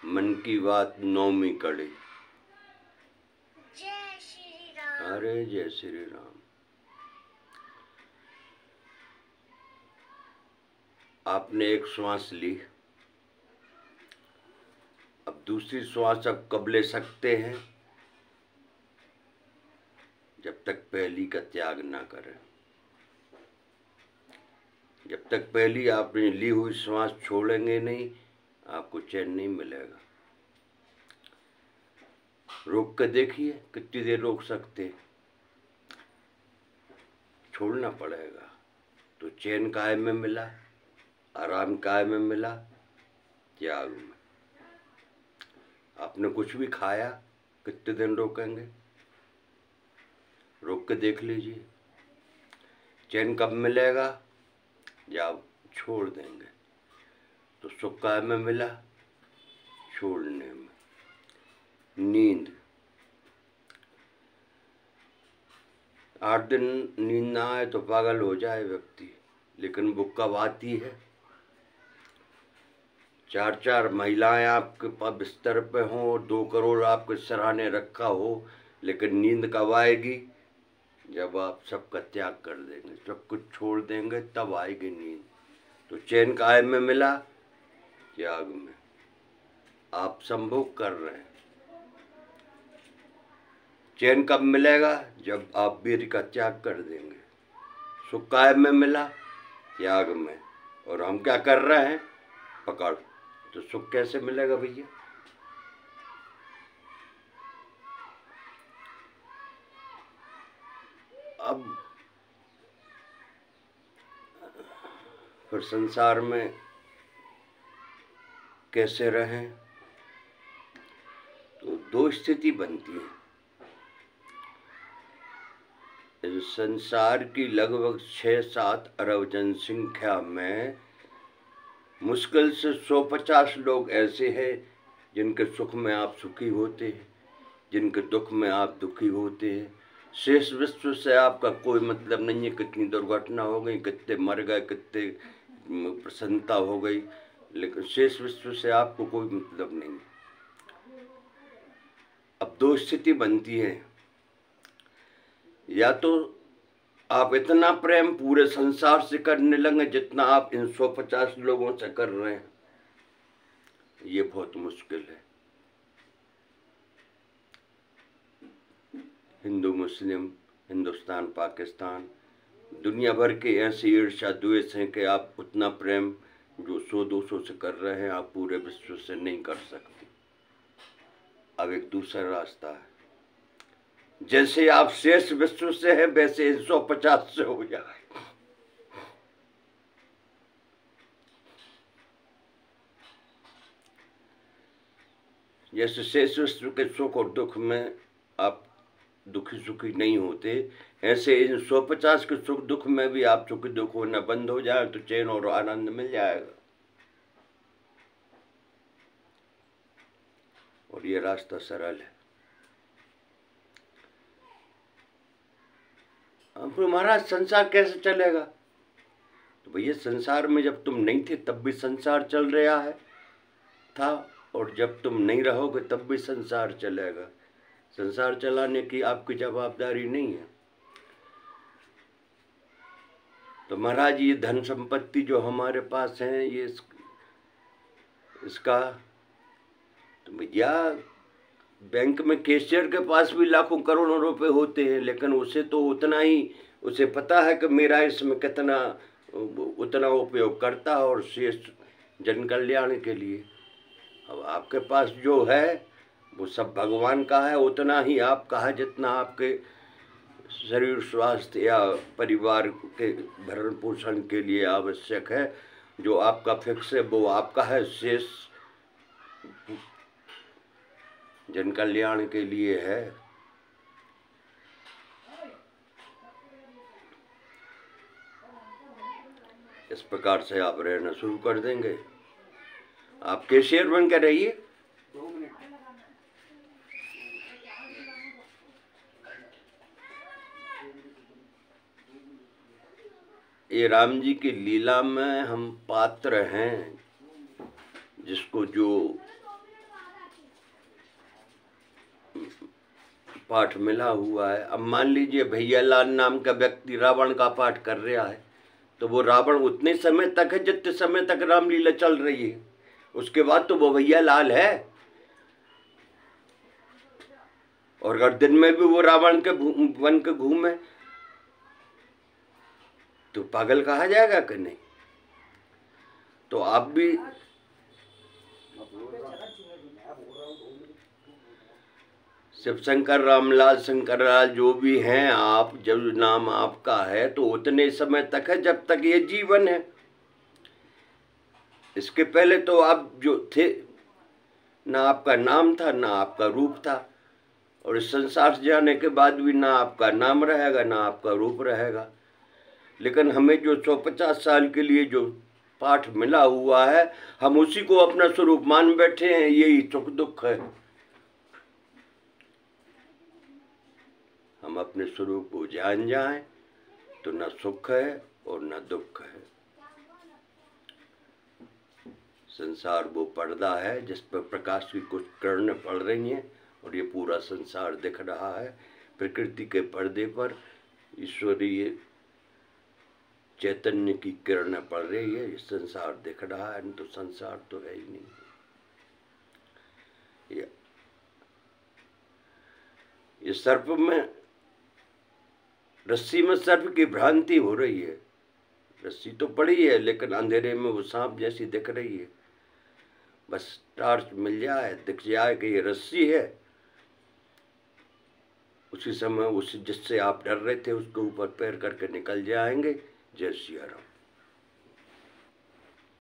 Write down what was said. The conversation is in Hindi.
मन की बात 9वीं कड़ी। जय श्री राम। अरे जय श्री राम। आपने एक श्वास ली, अब दूसरी श्वास आप कब ले सकते हैं? जब तक पहली का त्याग ना करें। जब तक पहली आपने ली हुई श्वास छोड़ेंगे नहीं, आपको चैन नहीं मिलेगा। रोक कर देखिए कितनी देर रोक सकते। छोड़ना पड़ेगा तो चैन काहे में मिला, आराम काहे में मिला? त्याग में। आपने कुछ भी खाया, कितने दिन रोकेंगे? रोक के देख लीजिए। चैन कब मिलेगा? जब छोड़ देंगे। तो सुख काहे में मिला? छोड़ने में। नींद 8 दिन नींद ना आए तो पागल हो जाए व्यक्ति, लेकिन वो कब आती है? 4 महिलाएं आपके पास बिस्तर पे हों और 2 करोड़ आपके सराहने रखा हो, लेकिन नींद कब आएगी? जब आप सबका त्याग कर देंगे, सब कुछ छोड़ देंगे, तब आएगी नींद। तो चैन काहे में मिला? त्याग में। आप संभोग कर रहे हैं। चैन कब मिलेगा? जब आप वीर का त्याग कर देंगे। सुख काहे में मिला? त्याग में। और हम क्या कर रहे हैं? पकड़। तो सुख कैसे मिलेगा भैया? अब फिर संसार में कैसे रहें? तो 2 स्थिति बनती है। इस संसार की लगभग 6-7 अरब जनसंख्या में मुश्किल से 150 लोग ऐसे हैं जिनके सुख में आप सुखी होते हैं, जिनके दुख में आप दुखी होते हैं। शेष विश्व से आपका कोई मतलब नहीं है। कितनी दुर्घटना हो गई, कितने मर गए, कितने प्रसन्नता हो गई, लेकिन शेष विश्व से आपको कोई मतलब नहीं। अब 2 स्थिति बनती है। या तो आप इतना प्रेम पूरे संसार से करने लगे जितना आप इन 150 लोगों से कर रहे हैं। ये बहुत मुश्किल है। हिंदू मुस्लिम, हिंदुस्तान पाकिस्तान, दुनिया भर के ऐसे ईर्ष्या द्वेष हैं कि आप उतना प्रेम जो 100-200 से कर रहे हैं, आप पूरे विश्व से नहीं कर सकते। अब एक दूसरा रास्ता है। जैसे आप शेष विश्व से हैं, वैसे 150 से हो जाए। जैसे शेष विश्व के सुख और दुख में आप दुखी सुखी नहीं होते, ऐसे इन 150 के सुख दुख में भी आप सुखी दुख होना बंद हो जाए तो चैन और आनंद मिल जाएगा। और ये रास्ता सरल है। अब महाराज संसार कैसे चलेगा? तो भैया संसार में जब तुम नहीं थे तब भी संसार चल रहा है था, और जब तुम नहीं रहोगे तब भी संसार चलेगा। संसार चलाने की आपकी जवाबदारी नहीं है। तो महाराज ये धन संपत्ति जो हमारे पास है, ये इसका तो भैया बैंक में कैशियर के पास भी लाखों करोड़ों रुपए होते हैं, लेकिन उसे तो उतना ही, उसे पता है कि मेरा इसमें कितना, उतना उपयोग करता है और शेष जन कल्याण के लिए। अब आपके पास जो है वो सब भगवान का है, उतना ही आपका है जितना आपके शरीर स्वास्थ्य या परिवार के भरण पोषण के लिए आवश्यक है। जो आपका फिक्स है वो आपका है, शेष जन कल्याण के लिए है। इस प्रकार से आप रहना शुरू कर देंगे। आप कैशियर बन कर रहिए। ये राम जी की लीला में हम पात्र हैं, जिसको जो पाठ मिला हुआ है। अब मान लीजिए भैया लाल नाम का व्यक्ति रावण का पाठ कर रहा है, तो वो रावण उतने समय तक है जितने समय तक रामलीला चल रही है, उसके बाद तो वो भैया लाल है। और अगर दिन में भी वो रावण के बन के घूमे तो पागल कहा जाएगा कि नहीं? तो आप भी शिव शंकर, रामलाल, शंकरलाल जो भी हैं आप, जब नाम आपका है तो उतने समय तक है जब तक ये जीवन है। इसके पहले तो आप जो थे, ना आपका नाम था ना आपका रूप था, और इस संसार से जाने के बाद भी ना आपका नाम रहेगा ना आपका रूप रहेगा। लेकिन हमें जो 150 साल के लिए जो पाठ मिला हुआ है, हम उसी को अपना स्वरूप मान बैठे हैं। यही सुख दुख है। हम अपने स्वरूप को जान जाएं तो न सुख है और न दुख है। संसार वो पर्दा है जिस पर प्रकाश की कुछ किरणें पड़ रही हैं, और ये पूरा संसार दिख रहा है। प्रकृति के पर्दे पर ईश्वरीय चैतन्य की किरणें पड़ रही है, ये संसार दिख रहा है, नहीं तो संसार तो है ही नहीं। ये सर्प में, रस्सी में सर्प की भ्रांति हो रही है। रस्सी तो पड़ी है लेकिन अंधेरे में वो सांप जैसी दिख रही है। बस टार्च मिल जाए, दिख जाए कि ये रस्सी है, उसी समय उस जिससे आप डर रहे थे उसके ऊपर पैर करके निकल जाएंगे। जय सिया राम।